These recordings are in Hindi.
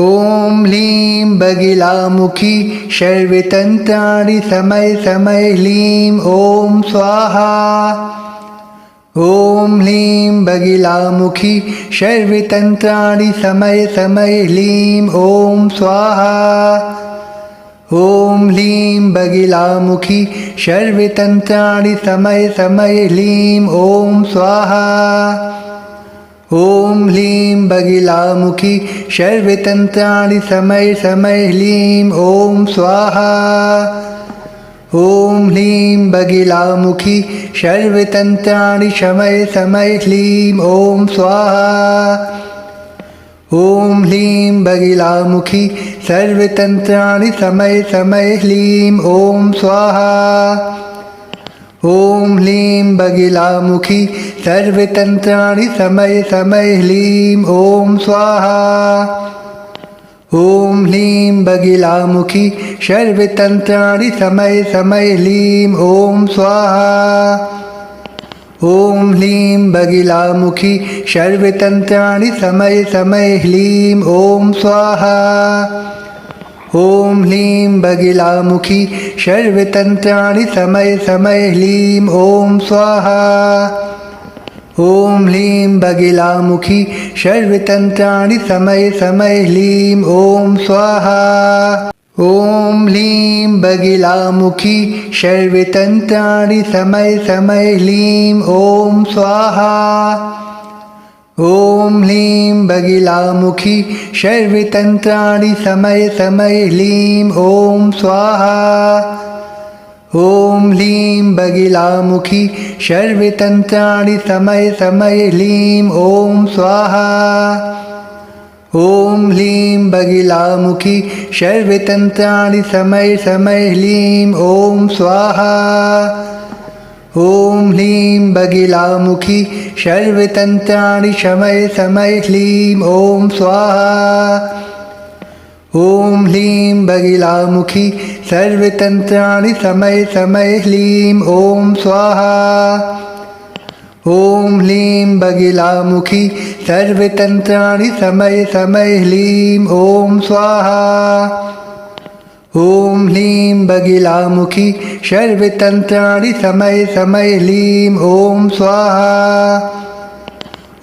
ॐ ह्लीं बगिलामुखी शर्वतन्त्राणि समय समय ह्लीं ॐ स्वाहा। ॐ ह्लीं बगिलामुखी शर्वतन्त्राणि समय समय ह्लीं ॐ स्वाहा। ॐ ह्लीं बगिलामुखी शर्वतन्त्राणि समय समय ह्लीं ॐ स्वाहा। ॐ ह्लीं बगिलामुखी शर्वतन्त्राणि समय समय ह्लीं ॐ स्वाहा। ॐ ह्लीं बगिलामुखी शर्वतन्त्राणि समय समय ह्लीं ॐ स्वाहा। ॐ ह्लीं बगिलामुखी सर्वतन्त्राणि समय समय ह्लीं ॐ स्वाहा। ॐ ह्लीं बगिलामुखी सर्वतन्त्राणि समय समय ह्लीं ॐ स्वाहा। ॐ ह्लीं बगिलामुखी शर्वतन्त्राणि समय समय ह्लीं ॐ स्वाहा। ॐ ह्लीं बगिलामुखी शर्वतन्त्राणि समय समय ह्लीं ॐ स्वाहा। ॐ ह्लीं बगिलामुखी शर्वतन्त्राणि समय समय ह्लीं ॐ स्वाहा। ॐ ह्लीं बगिलामुखी शर्वतन्त्राणि समय समय ह्लीं ॐ स्वाहा। ॐ ह्लीं बगिलामुखी शर्वतन्त्राणि समय समय ह्लीं ॐ स्वाहा। ॐ ह्लीं बगिलामुखी शर्वतन्त्राणि समय समय ह्लीं ॐ स्वाहा। ॐ ह्लीं बगिलामुखी शर्वतन्त्राणि समय समय ह्लीं ॐ स्वाहा। ॐ ह्लीं बगिलामुखी शर्वतन्त्राणि समय समय ह्लीं ॐ स्वाहा। ॐ ह्लीं बगिलामुखी शर्वतन्त्राणि समय समय ह्लीं ॐ स्वाहा। ॐ ह्लीं बगिलामुखी सर्वतन्त्राणि समय समय ह्लीं ॐ स्वाहा। ॐ ह्लीं बगिलामुखी सर्वतन्त्राणि समय समय ह्लीं ॐ स्वाहा। ॐ ह्लीं बगिलामुखी शर्वतन्त्राणि समय समय ह्लीं ॐ स्वाहा।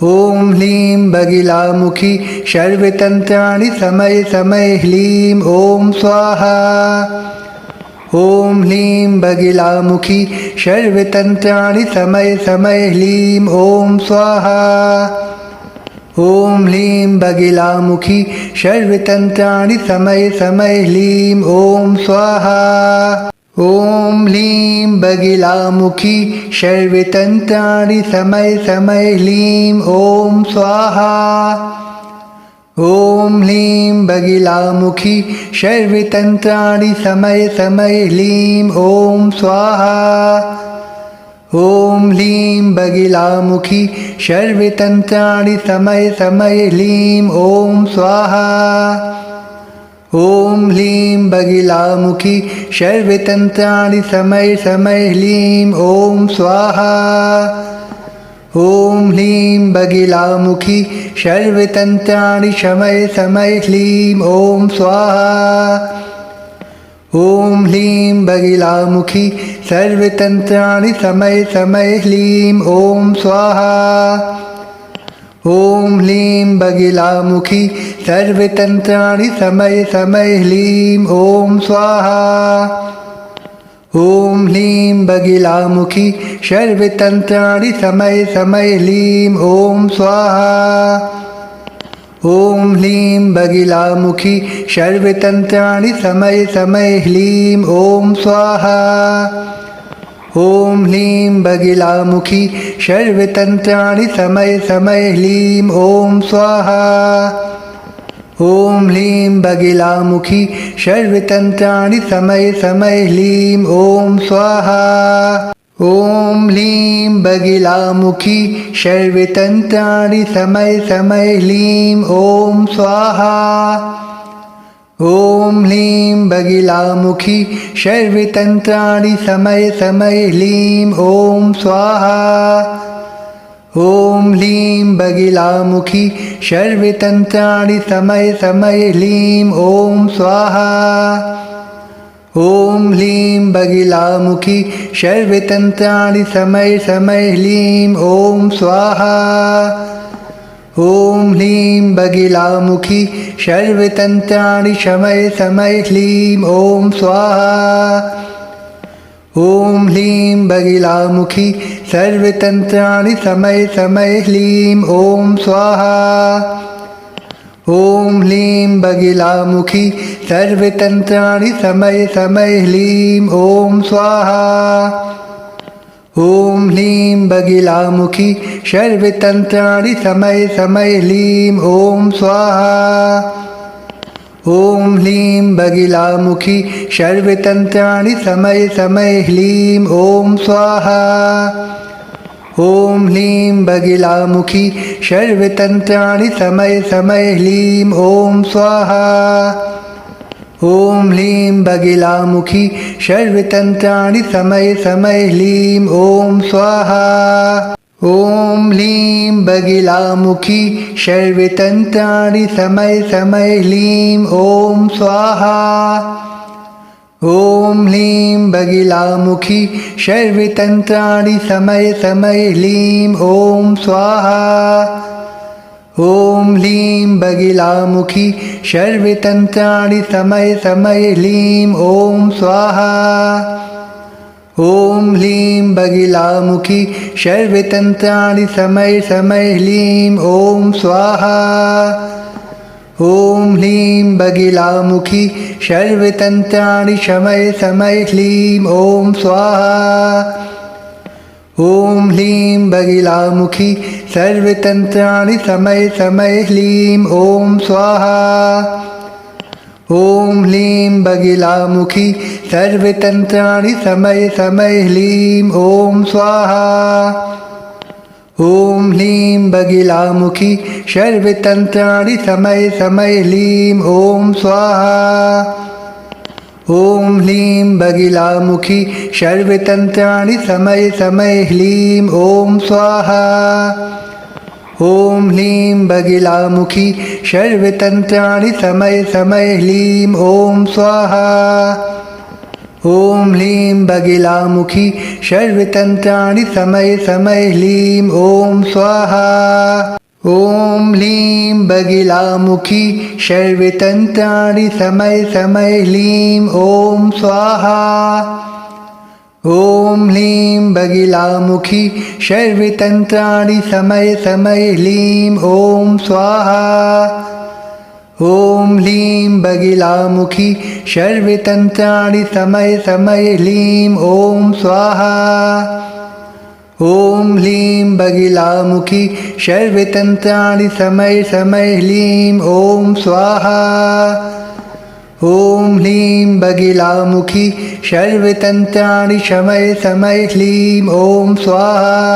ॐ ह्लीं बगिलामुखी शर्वतन्त्राणि समय समय ह्लीं ॐ स्वाहा। ॐ ह्लीं बगिलामुखी शर्वतन्त्राणि समय समय ह्लीं ॐ स्वाहा। ॐ ह्लीं बगिलामुखी शर्वतन्त्राणि समय समय ह्लीं ॐ स्वाहा। ॐ ह्लीं बगिलामुखी शर्वतन्त्राणि समय समय ह्लीं ॐ स्वाहा। ॐ ह्लीं बगिलामुखी शर्वतन्त्राणि समय समय ह्लीं ॐ स्वाहा। ॐ ह्लीं बगिलामुखी शर्वतन्त्राणि समय समय ह्लीं ॐ स्वाहा। ॐ ह्लीं बगिलामुखी शर्वतन्त्राणि समय समय ह्लीं ॐ स्वाहा। ॐ ह्लीं बगिलामुखी शर्वतन्त्राणि समय समय ह्लीं ॐ स्वाहा। ॐ ह्लीं बगिलामुखी सर्वतन्त्राणि समय समय ह्लीं ॐ स्वाहा। ॐ ह्लीं बगिलामुखी सर्वतन्त्राणि समय समय ह्लीं ॐ स्वाहा। ॐ ह्लीं बगिलामुखी शर्वतन्त्राणि समय समय ह्लीं ॐ स्वाहा। ॐ ह्लीं बगिलामुखी शर्वतन्त्राणि समय समय ह्लीं ॐ स्वाहा। ॐ ह्लीं बगिलामुखी शर्वतन्त्राणि समय समय ह्लीं ॐ स्वाहा। ॐ ह्लीं बगिलामुखी शर्वतन्त्राणि समय समय ह्लीं ॐ स्वाहा। ॐ ह्लीं बगिलामुखी शर्वतन्त्राणि समय समय ह्लीं ॐ स्वाहा। ॐ ह्लीं बगिलामुखी शर्वतन्त्राणि समय समय ह्लीं ॐ स्वाहा। ॐ ह्लीं बगिलामुखी सर्वतन्त्राणि समय समय ह्लीं ॐ स्वाहा। ॐ ह्लीं बगिलामुखी सर्वतन्त्राणि समय समय ह्लीं ॐ स्वाहा। ॐ ह्लीं बगिलामुखी सर्वतन्त्राणि समय समय ह्लीं ॐ स्वाहा। ॐ ह्लीं बगिलामुखी सर्वतन्त्राणि समय समय ह्लीं ॐ स्वाहा। ॐ ह्लीं बगिलामुखी सर्वतन्त्राणि समय समय ह्लीं ॐ स्वाहा। ॐ ह्लीं बगिलामुखी सर्वतन्त्राणि समय समय ह्लीं ॐ स्वाहा। ॐ ह्लीं बगिलामुखी सर्वतन्त्राणि समय समय ह्लीं ॐ स्वाहा। ॐ ह्लीं बगिलामुखी सर्वतन्त्राणि समय समय ह्लीं ॐ स्वाहा। ॐ ह्लीं बगिलामुखी सर्वतन्त्राणि समय समय ह्लीं ॐ स्वाहा। ॐ ह्लीं बगिलामुखी सर्वतन्त्राणि समय समय ह्लीं ॐ स्वाहा। ॐ ह्लीं बगिलामुखी सर्वतन्त्राणि समय समय ह्लीं ॐ स्वाहा। ॐ ह्लीं बगिलामुखी सर्वतन्त्राणि समय समय ह्लीं ॐ स्वाहा। ॐ ह्लीं बगिलामुखी सर्वतन्त्राणि समय समय ह्लीं ॐ स्वाहा। ॐ ह्लीं बगिलामुखी सर्वतन्त्राणि समय समय ह्लीं ॐ स्वाहा। ॐ ह्लीं बगिलामुखी सर्वतन्त्राणि समय समय ह्लीं ॐ स्वाहा। ॐ ह्लीं बगिलामुखी सर्वतन्त्राणि समय समय ह्लीं ॐ स्वाहा। ॐ ह्लीं बगिलामुखी सर्वतन्त्राणि समय समय ह्लीं ॐ स्वाहा। ॐ ह्लीं बगिलामुखी सर्वतन्त्राणि समय समय ह्लीं ॐ स्वाहा। ॐ ह्लीं बगिलामुखी सर्वतन्त्राणि समय समय ह्लीं ॐ स्वाहा। ॐ ह्लीं बगिलामुखी सर्वतन्त्राणि समय समय ह्लीं ॐ स्वाहा। ॐ ह्लीं बगिलामुखी सर्वतन्त्राणि समय समय ह्लीं ॐ स्वाहा। ॐ ह्लीं बगिलामुखी सर्वतन्त्राणि समय समय ह्लीं ॐ स्वाहा। ॐ ह्लीं बगिलामुखी सर्वतन्त्राणि समय समय ह्लीं ॐ स्वाहा। ॐ ह्लीं बगिलामुखी सर्वतन्त्राणि समय समय ह्लीं ॐ स्वाहा। ॐ ह्लीं बगिलामुखी सर्वतन्त्राणि समय समय ह्लीं ॐ स्वाहा। ॐ ह्लीं बगिलामुखी सर्वतन्त्राणि समय समय ह्लीं ॐ स्वाहा। ॐ ह्लीं बगिलामुखी सर्वतन्त्राणि समय समय ह्लीं ॐ स्वाहा। ॐ ह्लीं बगिलामुखी सर्वतन्त्राणि समय समय ह्लीं ॐ स्वाहा।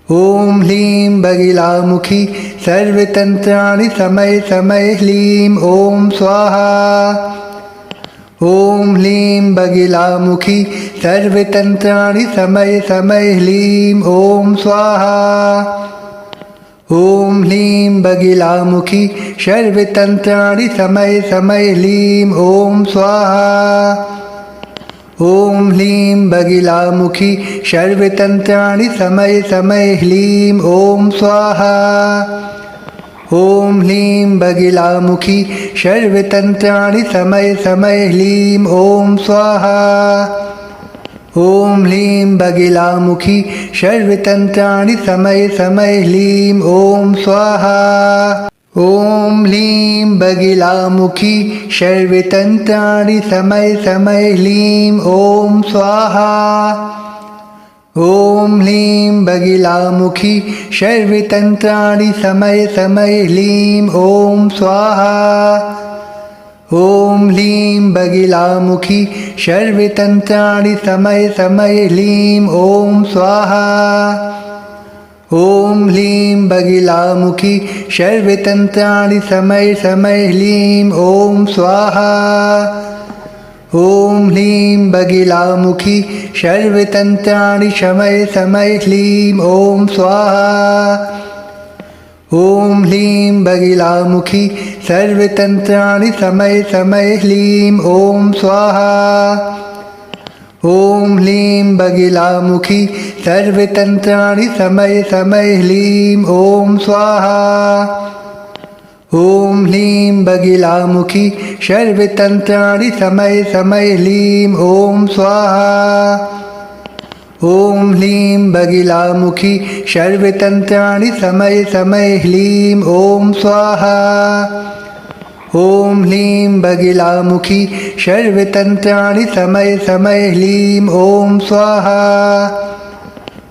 ॐ ह्लीं बगिलामुखी सर्वतन्त्राणि समय समय ह्लीं ॐ स्वाहा। ॐ ह्लीं बगिलामुखी सर्वतन्त्राणि समय समय ह्लीं ॐ स्वाहा। ॐ ह्लीं बगिलामुखी सर्वतन्त्राणि समय समय ह्लीं ॐ स्वाहा। ॐ ह्लीं बगिलामुखी सर्वतन्त्राणि समय समय ह्लीं ॐ स्वाहा। ॐ ह्लीं बगिलामुखी सर्वतन्त्राणि समय समय ह्लीं ॐ स्वाहा। ॐ ह्लीं बगिलामुखी सर्वतन्त्राणि समय समय ह्लीं ॐ स्वाहा। ॐ ह्लीं बगिलामुखी सर्वतन्त्राणि समय समय ह्लीं ॐ स्वाहा। ॐ ह्लीं बगिलामुखी सर्वतन्त्राणि समय समय ह्लीं ॐ स्वाहा। ॐ ह्लीं बगिलामुखी सर्वतन्त्राणि समय समय ह्लीं ॐ स्वाहा। ॐ ह्लीं बगिलामुखी सर्वतन्त्राणि समय समय ह्लीं ॐ स्वाहा। ॐ ह्लीं बगिलामुखी सर्वतन्त्राणि शमय समय ह्लीं ॐ स्वाहा। ॐ ह्लीं बगिलामुखी सर्वतन्त्राणि समय समय ह्लीं ॐ स्वाहा। ॐ ह्लीं बगिलामुखी सर्वतन्त्राणि समय समय ह्लीं ॐ स्वाहा। ॐ ह्लीं बगिलामुखी सर्वतन्त्राणि समय समय ह्लीं ॐ स्वाहा। ॐ ह्लीं बगिलामुखी सर्वतन्त्राणि समय समय ह्लीं ॐ स्वाहा। ॐ ह्लीं बगिलामुखी सर्वतन्त्राणि समय समय ह्लीं ॐ स्वाहा।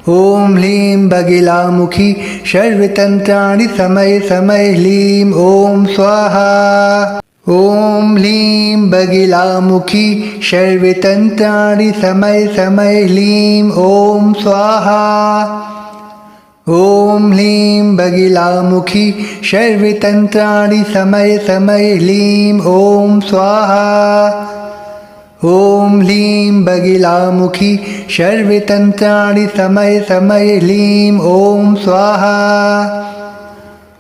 ॐ ह्लीं बगिलामुखी सर्वतन्त्राणि समय समय ह्लीं ॐ स्वाहा। ॐ ह्लीं बगिलामुखी सर्वतन्त्राणि समय समय ह्लीं ॐ स्वाहा। ॐ ह्लीं बगिलामुखी सर्वतन्त्राणि समय समय ह्लीं ॐ स्वाहा। ॐ ह्लीं बगिलामुखी सर्वतन्त्राणि समय समय ह्लीं ॐ स्वाहा।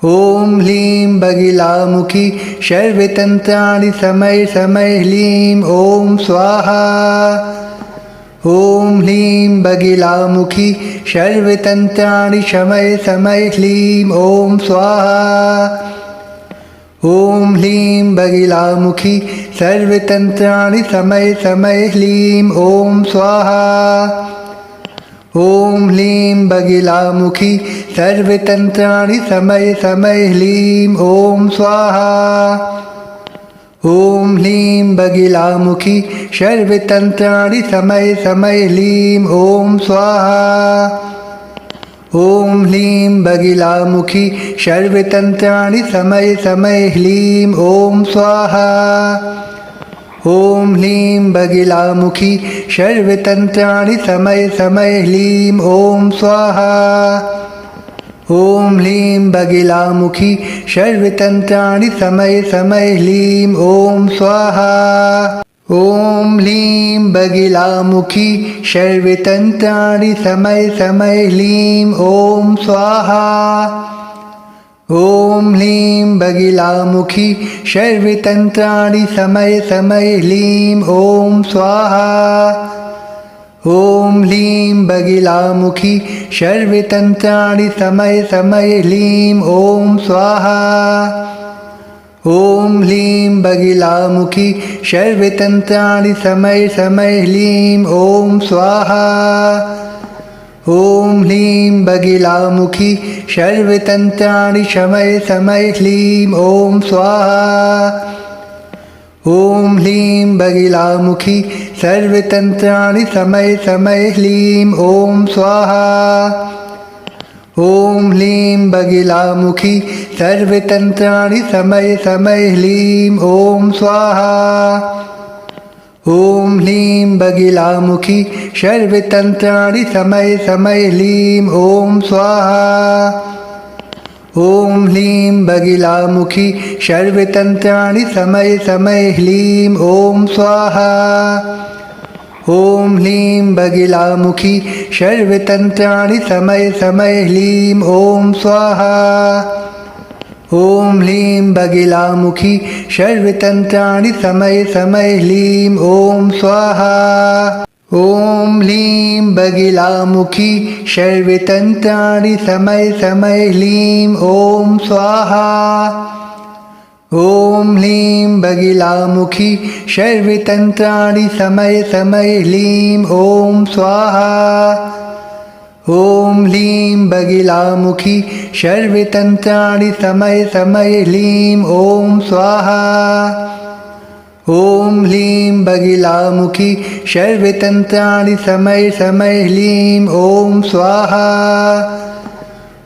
ॐ ह्लीं बगिलामुखी सर्वतन्त्राणि समय समय ह्लीं ॐ स्वाहा। ॐ ह्लीं बगिलामुखी सर्वतन्त्राणि समय समय ह्लीं ॐ स्वाहा। ॐ ह्लीं बगिलामुखी सर्वतन्त्राणि समय समय ह्लीं ॐ स्वाहा। ॐ ह्लीं बगिलामुखी सर्वतन्त्राणि समय समय ह्लीं ॐ स्वाहा। ॐ ह्लीं बगिलामुखी सर्वतन्त्राणि समय समय ह्लीं ॐ स्वाहा। ॐ ह्लीं बगिलामुखी सर्वतन्त्राणि समय समय ह्लीं ॐ स्वाहा। ॐ ह्लीं बगिलामुखी सर्वतन्त्राणि समय समय ह्लीं ॐ स्वाहा। ॐ ह्लीं बगिलामुखी सर्वतन्त्राणि समय समय ह्लीं ॐ स्वाहा। ॐ ह्लीं बगिलामुखी सर्वतन्त्राणि समय समय ह्लीं ॐ स्वाहा। ॐ ह्लीं बगिलामुखी सर्वतन्त्राणि समय समय ह्लीं ॐ स्वाहा। ॐ ह्लीं बगिलामुखी सर्वतन्त्राणि समय समय ह्लीं ॐ स्वाहा। ॐ ह्लीं बगिलामुखी सर्वतन्त्राणि समय समय ह्लीं ॐ स्वाहा। ॐ ह्लीं बगिलामुखी सर्वतन्त्राणि समय समय ह्लीं ॐ स्वाहा। ॐ ह्लीं बगिलामुखी सर्वतन्त्राणि समय समय ह्लीं ॐ स्वाहा। ॐ ह्लीं बगिलामुखी सर्वतन्त्राणि समय समय ह्लीं ॐ स्वाहा। ॐ ह्लीं बगिलामुखी सर्वतन्त्राणि समय समय ह्लीं ॐ स्वाहा। ॐ ह्लीं बगिलामुखी सर्वतन्त्राणि समय समय ह्लीं ॐ स्वाहा। ॐ ह्लीं बगिलामुखी सर्वतन्त्राणि समय समय ह्लीं ॐ स्वाहा। ॐ ह्लीं बगिलामुखी सर्वतन्त्राणि समय समय ह्लीं ॐ स्वाहा। ॐ ह्लीं बगिलामुखी सर्वतन्त्राणि समय समय ह्लीं ॐ स्वाहा। ॐ ह्लीं बगिलामुखी सर्वतन्त्राणि समय समय ह्लीं ॐ स्वाहा। ॐ ह्लीं बगिलामुखी सर्वतन्त्राणि समय समय ह्लीं ॐ स्वाहा। ॐ ह्लीं बगिलामुखी सर्वतन्त्राणि समय समय ह्लीं ॐ स्वाहा।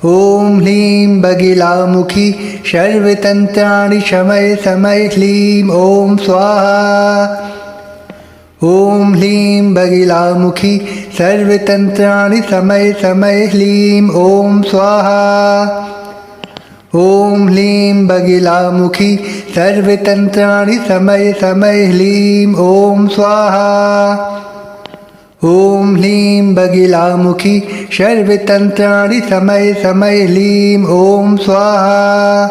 ॐ ह्लीं बगिलामुखी सर्वतन्त्राणि समय समय ह्लीं ॐ स्वाहा। ॐ ह्लीं बगिलामुखी सर्वतन्त्राणि समय समय ह्लीं ॐ स्वाहा। ॐ ह्लीं बगिलामुखी सर्वतन्त्राणि समय समय ह्लीं ॐ स्वाहा। ॐ ह्लीं बगिलामुखी सर्वतन्त्राणि समय समय ह्लीं ॐ स्वाहा।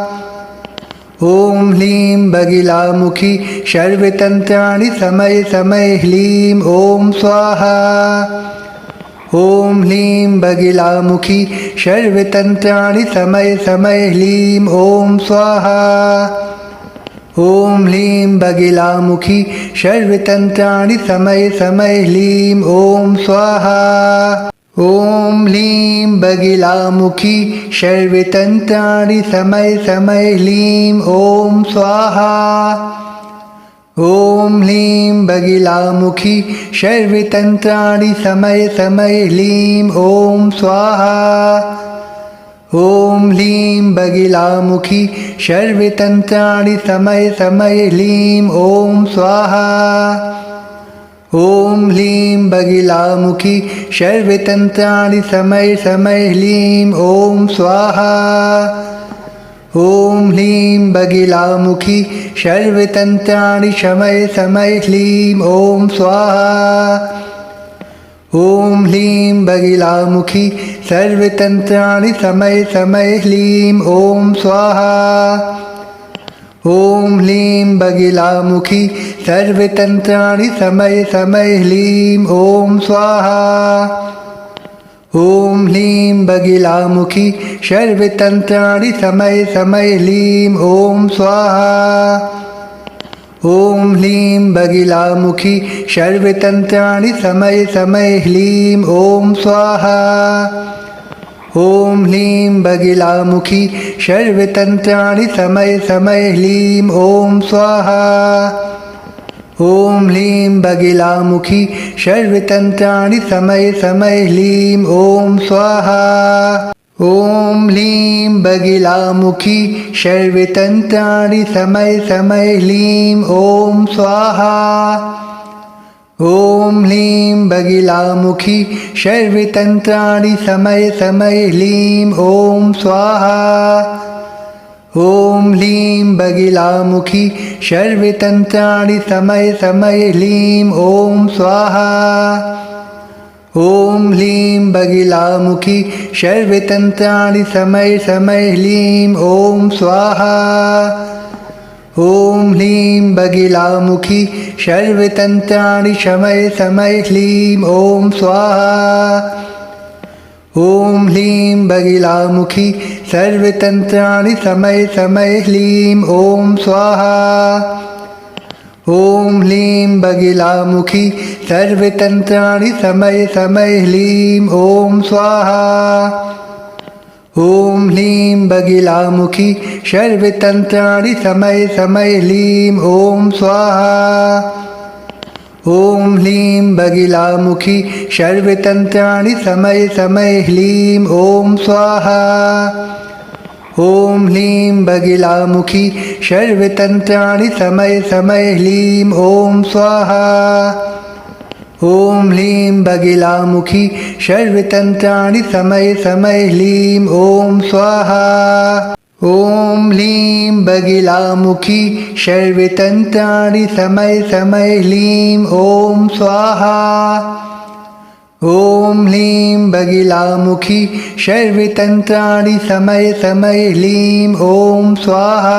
ॐ ह्लीं बगिलामुखी सर्वतन्त्राणि समय समय ह्लीं ॐ स्वाहा। ॐ ह्लीं बगिलामुखी सर्वतन्त्राणि समय समय ह्लीं ॐ स्वाहा। ॐ ह्लीं बगिलामुखी सर्वतन्त्राणि समय समय ह्लीं ॐ स्वाहा। ॐ ह्लीं बगिलामुखी सर्वतन्त्राणि समय समय ह्लीं ॐ स्वाहा। ॐ ह्लीं बगिलामुखी सर्वतन्त्राणि समय समय ह्लीं ॐ स्वाहा। ॐ ह्लीं बगिलामुखी सर्वतन्त्राणि समय समय ह्लीं ॐ स्वाहा। ॐ ह्लीं बगिलामुखी सर्वतन्त्राणि समय समय ह्लीं ॐ स्वाहा। ॐ ह्लीं बगिलामुखी सर्वतन्त्राणि समय समय ह्लीं ॐ स्वाहा। ॐ ह्लीं बगिलामुखी सर्वतन्त्राणि समय समय ह्लीं ॐ स्वाहा। ॐ ह्लीं बगिलामुखी सर्वतन्त्राणि समय समय ह्लीं ॐ स्वाहा। ॐ ह्लीं बगिलामुखी सर्वतन्त्राणि समय समय ह्लीं ॐ स्वाहा। ॐ ह्लीं बगिलामुखी सर्वतन्त्राणि समय समय ह्लीं ॐ स्वाहा। ॐ ह्लीं बगिलामुखी सर्वतन्त्राणि समय समय ह्लीं ॐ स्वाहा। ॐ ह्लीं बगिलामुखी सर्वतन्त्राणि समय समय ह्लीं ॐ स्वाहा। ॐ ह्लीं बगिलामुखी सर्वतन्त्राणि समय समय ह्लीं ॐ स्वाहा। ॐ ह्लीं बगिलामुखी सर्वतन्त्राणि समय समय ह्लीं ॐ स्वाहा। ॐ ह्लीं बगिलामुखी सर्वतन्त्राणि समय समय ह्लीं ॐ स्वाहा। ॐ ह्लीं बगिलामुखी सर्वतन्त्राणि समय समय ह्लीं ॐ स्वाहा। ॐ ह्लीं बगिलामुखी सर्वतन्त्राणि समय समय ह्लीं ॐ स्वाहा। ॐ ह्लीं बगिलामुखी सर्वतन्त्राणि समय समय ह्लीं ॐ स्वाहा। ॐ ह्लीं बगिलामुखी सर्वतन्त्राणि समय समय ह्लीं ॐ स्वाहा। ॐ ह्लीं बगिलामुखी सर्वतन्त्राणि समय समय ह्लीं ॐ स्वाहा। ॐ ह्लीं बगिलामुखी सर्वतन्त्राणि समय समय ह्लीं ॐ स्वाहा। ॐ ह्लीं बगिलामुखी सर्वतन्त्राणि समय समय ह्लीं ॐ स्वाहा। ॐ ह्लीं बगिलामुखी सर्वतन्त्राणि समय समय ह्लीं ॐ स्वाहा। ॐ ह्लीं बगिलामुखी सर्वतन्त्राणि समय समय ह्लीं ॐ स्वाहा। ॐ ह्लीं बगिलामुखी सर्वतन्त्राणि समय समय ह्लीं ॐ स्वाहा।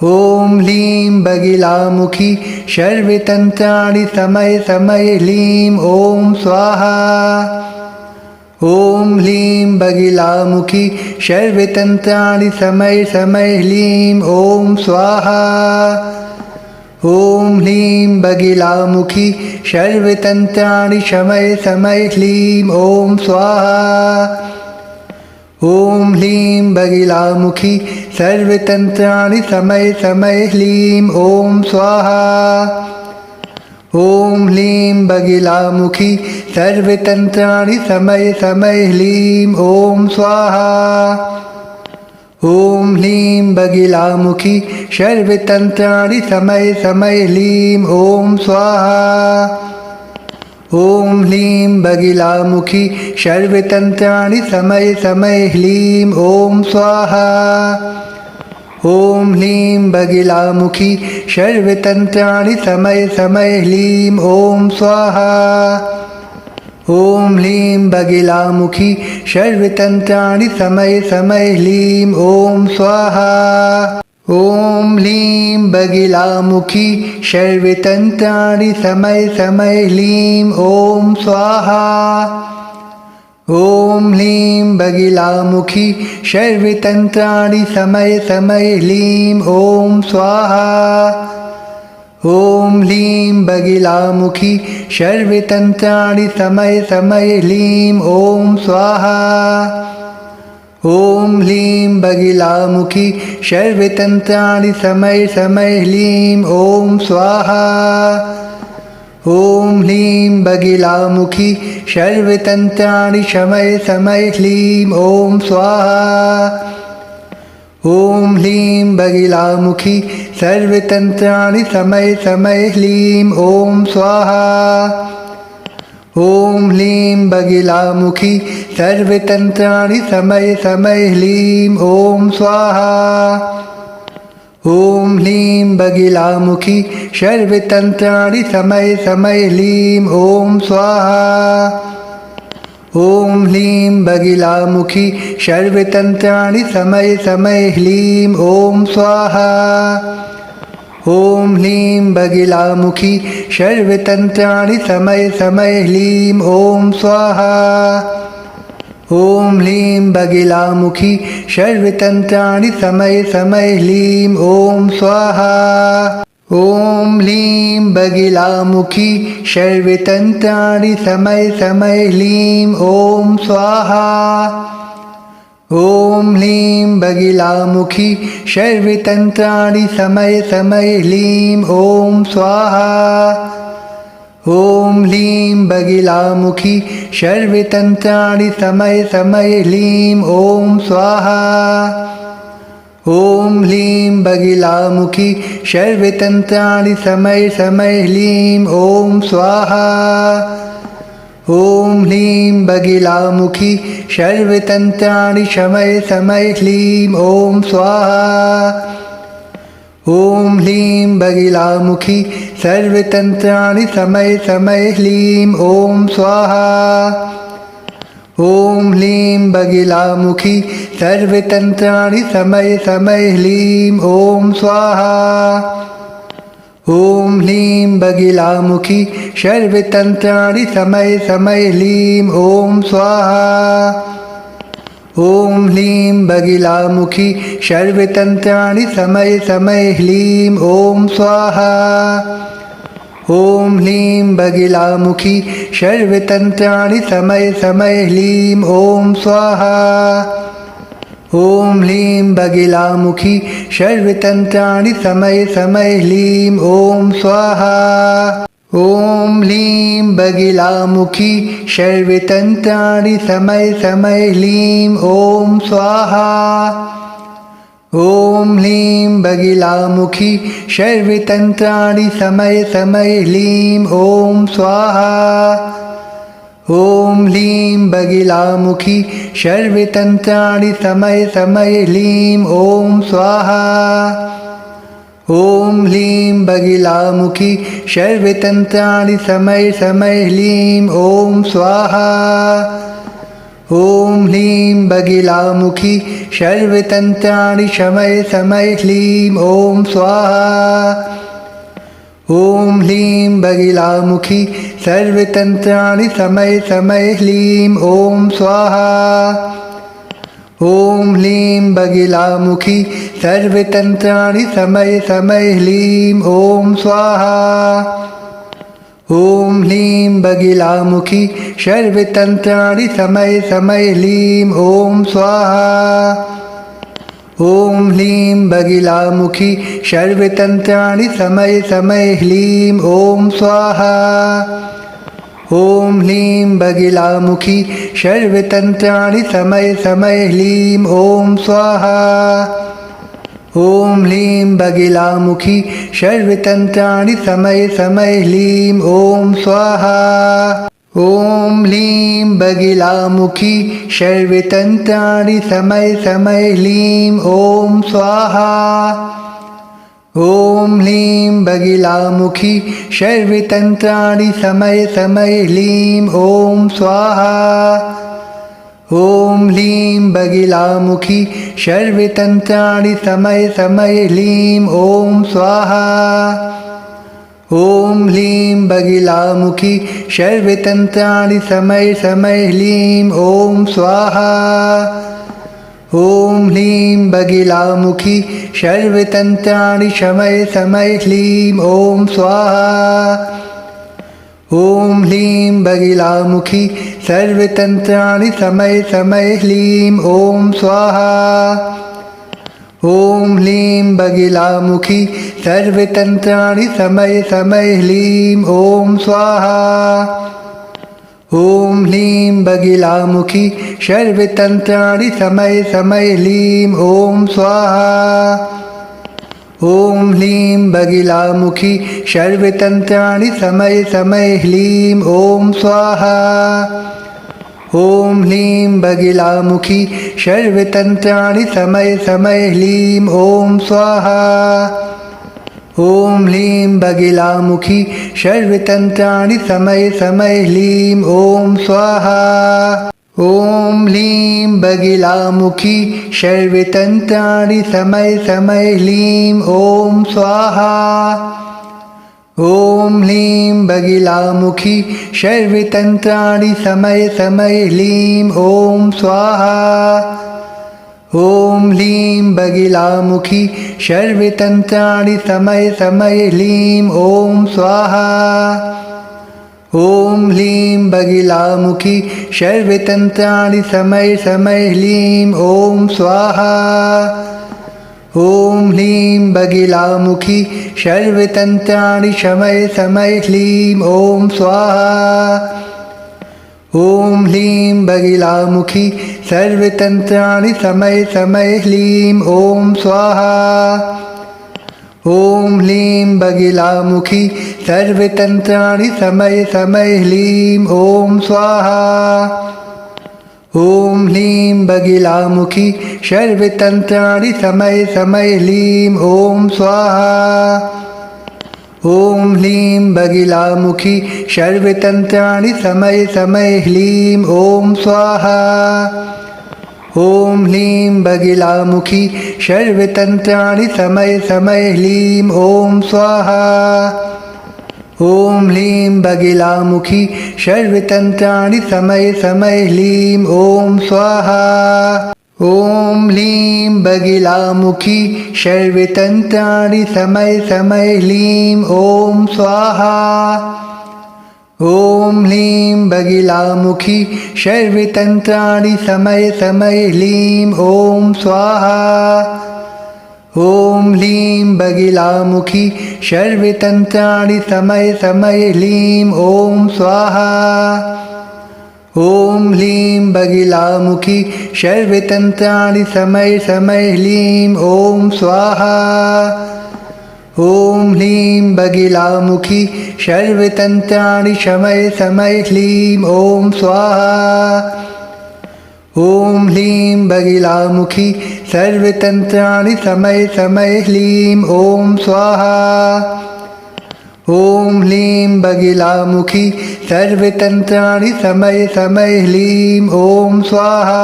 ॐ ह्लीं बगिलामुखी सर्वतन्त्राणि समय समय ह्लीं ॐ स्वाहा। ॐ ह्लीं बगिलामुखी सर्वतन्त्राणि समय समय ह्लीं ॐ स्वाहा। ॐ ह्लीं बगिलामुखी सर्वतन्त्राणि समय समय ह्लीं ॐ स्वाहा। ॐ ह्लीं बगिलामुखी सर्वतन्त्राणि समय समय ह्लीं ॐ स्वाहा। ॐ ह्लीं बगिलामुखी सर्वतन्त्राणि समय समय ह्लीं ॐ स्वाहा। ॐ ह्लीं बगिलामुखी सर्वतन्त्राणि समय समय ह्लीं ॐ स्वाहा। ॐ ह्लीं बगिलामुखी सर्वतन्त्राणि समय समय ह्लीं ॐ स्वाहा ॐ ह्लीं बगिलामुखी सर्वतन्त्राणि समय समय ह्लीं ॐ स्वाहा ॐ ह्लीं बगिलामुखी सर्वतन्त्राणि समय समय ह्लीं ॐ स्वाहा ॐ ह्लीं बगिलामुखी सर्वतन्त्राणि समय समय ह्लीं ॐ स्वाहा ॐ ह्लीं बगिलामुखी सर्वतन्त्राणि समय समय ह्लीं ॐ स्वाहा ॐ ह्लीं बगिलामुखी सर्वतन्त्राणि समय समय ह्लीं ॐ स्वाहा ॐ ह्लीं बगिलामुखी सर्वतन्त्राणि समय समय ह्लीं ॐ स्वाहा ॐ ह्लीं बगिलामुखी सर्वतन्त्राणि समय समय ह्लीं ॐ स्वाहा ॐ ह्लीं बगिलामुखी सर्वतन्त्राणि समय समय ह्लीं ॐ स्वाहा ॐ ह्लीं बगिलामुखी सर्वतन्त्राणि समय समय ह्लीं ॐ स्वाहा ॐ ह्लीं बगिलामुखी सर्वतन्त्राणि समय समय ह्लीं ॐ स्वाहा ॐ ह्लीं बगिलामुखी सर्वतन्त्राणि समय समय ह्लीं ॐ स्वाहा ॐ ह्लीं बगिलामुखी सर्वतन्त्राणि समय समय ह्लीं ॐ स्वाहा ॐ ह्लीं बगिलामुखी सर्वतन्त्राणि समय समय ह्लीं ॐ स्वाहा ॐ ह्लीं बगिलामुखी सर्वतन्त्राणि समय समय ह्लीं ॐ स्वाहा ॐ ह्लीं बगिलामुखी सर्वतन्त्राणि समय समय ह्लीं ॐ स्वाहा ॐ ह्लीं बगिलामुखी सर्वतन्त्राणि समय समय ह्लीं ॐ स्वाहा ॐ ह्लीं बगिलामुखी सर्वतन्त्राणि समय समय ह्लीं ॐ स्वाहा ॐ ह्लीं बगिलामुखी सर्वतन्त्राणि समय समय ह्लीं ॐ स्वाहा ॐ ह्लीं बगिलामुखी सर्वतन्त्राणि समय समय ह्लीं ॐ स्वाहा ॐ ह्लीं बगिलामुखी सर्वतन्त्राणि समय समय ह्लीं ॐ स्वाहा ॐ ह्लीं बगिलामुखी सर्वतन्त्राणि समय समय ह्लीं ॐ स्वाहा ॐ ह्लीं बगिलामुखी सर्वतन्त्राणि समय समय ह्लीं ॐ स्वाहा ॐ ह्लीं बगिलामुखी सर्वतन्त्राणि समय समय ह्लीं ॐ स्वाहा ॐ ह्लीं बगिलामुखी सर्वतन्त्राणि समय समय ह्लीं ॐ स्वाहा ॐ ह्लीं बगिलामुखी सर्वतन्त्राणि समय समय ह्लीं ॐ स्वाहा ॐ ह्लीं बगिलामुखी सर्वतन्त्राणि समय समय ह्लीं ॐ स्वाहा ॐ ह्लीं बगिलामुखी सर्वतन्त्राणि समय समय ह्लीं ॐ स्वाहा ॐ ह्लीं बगिलामुखी सर्वतन्त्राणि समय समय ह्लीं ॐ स्वाहा ॐ ह्लीं बगिलामुखी सर्वतन्त्राणि समय समय ह्लीं ॐ स्वाहा ॐ ह्लीं बगिलामुखी सर्वतन्त्राणि समय समय ह्लीं ॐ स्वाहा ॐ ह्लीं बगिलामुखी सर्वतन्त्राणि समय समय ह्लीं ॐ स्वाहा ॐ ह्लीं बगिलामुखी सर्वतन्त्राणि समय समय ह्लीं ॐ स्वाहा ॐ ह्लीं बगिलामुखी सर्वतन्त्राणि समय समय ह्लीं ॐ स्वाहा ॐ ह्लीं बगिलामुखी सर्वतन्त्राणि समय समय ह्लीं ॐ स्वाहा ॐ ह्लीं बगिलामुखी सर्वतन्त्राणि समये समये ह्लीं ॐ स्वाहा। ॐ ह्लीं बगिलामुखी सर्वतन्त्राणि समये समये ह्लीं ॐ स्वाहा। ॐ ह्लीं बगिलामुखी सर्वतन्त्राणि समये समये ह्लीं ॐ स्वाहा। ॐ ह्लीं बगिलामुखी सर्वतन्त्राणि समये समये ह्लीं ॐ स्वाहा। ॐ ह्लीं बगिलामुखी सर्वतन्त्राणि समये समये ह्लीं ॐ स्वाहा। ॐ ह्लीं बगिलामुखी सर्वतन्त्राणि समये समये ह्लीं ॐ स्वाहा। ॐ ह्लीं बगिलामुखी सर्वतन्त्राणि समये समये ह्लीं ॐ स्वाहा। ॐ ह्लीं बगिलामुखी सर्वतन्त्राणि समये समये ह्लीं ॐ स्वाहा। ॐ ह्लीं बगिलामुखी सर्वतन्त्राणि समये समये ह्लीं ॐ स्वाहा। ॐ ह्लीं बगिलामुखी सर्वतन्त्राणि समये समये ह्लीं ॐ स्वाहा। ॐ ह्लीं बगिलामुखी सर्वतन्त्राणि समये समये ह्लीं ॐ स्वाहा। ॐ ह्लीं बगिलामुखी सर्वतन्त्राणि समये समये ह्लीं ॐ स्वाहा। ॐ ह्लीं बगिलामुखी सर्वतन्त्राणि समये समये ह्लीं ॐ स्वाहा। ॐ ह्लीं बगिलामुखी सर्वतन्त्राणि समये समये ह्लीं ॐ स्वाहा। ॐ ह्लीं बगिलामुखी सर्वतन्त्राणि समये समये ह्लीं ॐ स्वाहा। ॐ ह्लीं बगिलामुखी सर्वतन्त्राणि समये समये ह्लीं ॐ स्वाहा। ॐ ह्लीं बगिलामुखी सर्वतन्त्राणि समये समये ह्लीं ॐ स्वाहा। ॐ ह्लीं बगिलामुखी सर्वतन्त्राणि समये समये ह्लीं ॐ स्वाहा। ॐ ह्लीं बगिलामुखी सर्वतन्त्राणि समये समये ह्लीं ॐ स्वाहा। ॐ ह्लीं बगिलामुखी सर्वतन्त्राणि समये समये ह्लीं ॐ स्वाहा। ॐ ह्लीं बगिलामुखी सर्वतन्त्राणि समये समये ह्लीं ॐ स्वाहा। ॐ ह्लीं बगिलामुखी सर्वतन्त्राणि समये समये ह्लीं ॐ स्वाहा। ॐ ह्लीं बगिलामुखी सर्वतन्त्राणि समये समये ह्लीं ॐ स्वाहा। ॐ ह्लीं बगिलामुखी सर्वतन्त्राणि समये समये ह्लीं ॐ स्वाहा। ॐ ह्लीं बगिलामुखी सर्वतन्त्राणि समये समये ह्लीं ॐ स्वाहा। ॐ ह्लीं बगिलामुखी सर्वतन्त्राणि समये समये ह्लीं ॐ स्वाहा। ॐ ह्लीं बगिलामुखी सर्वतन्त्राणि समये समये ह्लीं ॐ स्वाहा। ॐ ह्लीं बगिलामुखी सर्वतन्त्राणि समये समये ह्लीं ॐ स्वाहा। ॐ ह्लीं बगिलामुखी सर्वतन्त्राणि समये समये ह्लीं ॐ स्वाहा। ॐ ह्लीं बगिलामुखी सर्वतन्त्राणि समये समये ह्लीं ॐ स्वाहा।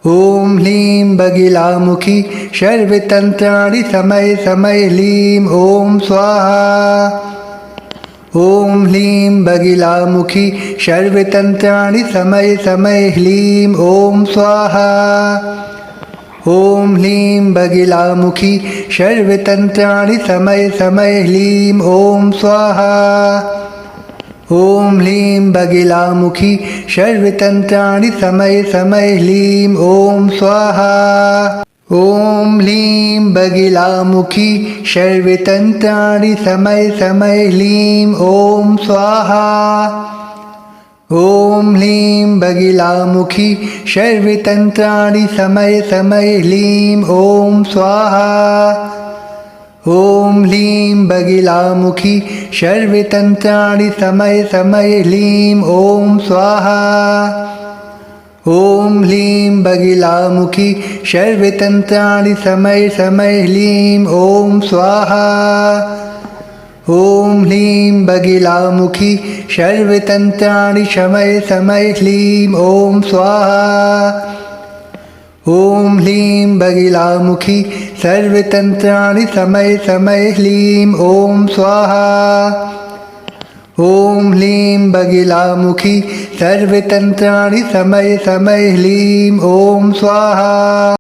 ॐ ह्लीं बगिलामुखी सर्वतन्त्राणि समये समये ह्लीं ॐ स्वाहा। ॐ ह्लीं बगिलामुखी सर्वतन्त्राणि समये समये ह्लीं ॐ स्वाहा। ॐ ह्लीं बगिलामुखी सर्वतन्त्राणि समये समये ह्लीं ॐ स्वाहा। ॐ ह्लीं बगिलामुखी सर्वतन्त्राणि समये समये ह्लीं ॐ स्वाहा। ॐ ह्लीं बगिलामुखी सर्वतन्त्राणि समये समये ह्लीं ॐ स्वाहा। ॐ ह्लीं बगिलामुखी शर्वतन्त्राणि समय समय ह्लीं ॐ स्वाहा ॐ ह्लीं बगिलामुखी शर्वतन्त्राणि समय समय ह्लीं ॐ स्वाहा ॐ ह्लीं बगिलामुखी शर्वतन्त्राणि समय समय ह्लीं ॐ स्वाहा ॐ ह्लीं बगिलामुखी शर्वतन्त्राणि समय समय ह्लीं ॐ स्वाहा ॐ ह्लीं बगिलामुखी सर्वतन्त्राणि समय समय ह्लीं ॐ स्वाहा ॐ ह्लीं बगिलामुखी सर्वतन्त्राणि समय समय ह्लीं ॐ स्वाहा।